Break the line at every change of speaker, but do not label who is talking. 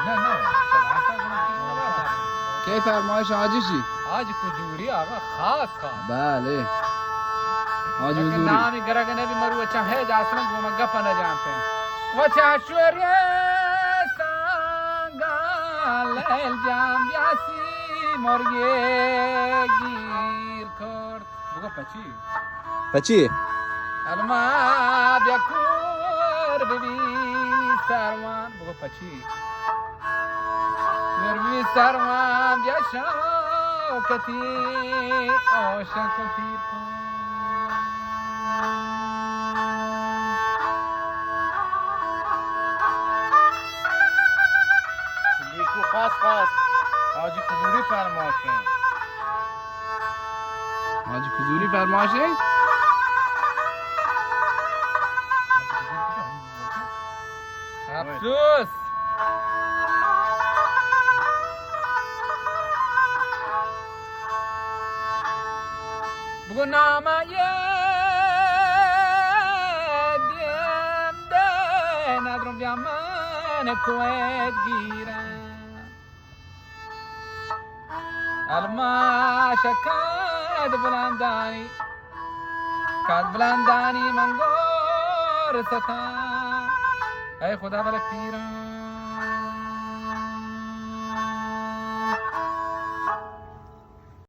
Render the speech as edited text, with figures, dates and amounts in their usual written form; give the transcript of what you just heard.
نه نه
کی فرمایش حاجی چی؟
حاج کجوری آقا خاص
بله حاج
लेकिन
حضوری
नाम ही गरगने भी मरु अच्छा है जासना गोमा गप न जानते हैं वचा शुरे सांगाल जाम यासी मोरगे गिर कर बुगा पची
بچی؟
अलमा ब्याकुर बिबी सरमान बुगा पची बिबी सरमान ब्याशा कती ओशन कतीर को
لیکو خاص خاص
حاجی کجوری فرماشن
حاجی حضوری فرمایش نیست؟
افسوس بگو نامه دیم ده ندرم بیا من کویت گیرم الما شکد بلندانی کد بلندانی من گور ستم ای خدا بلک پیرم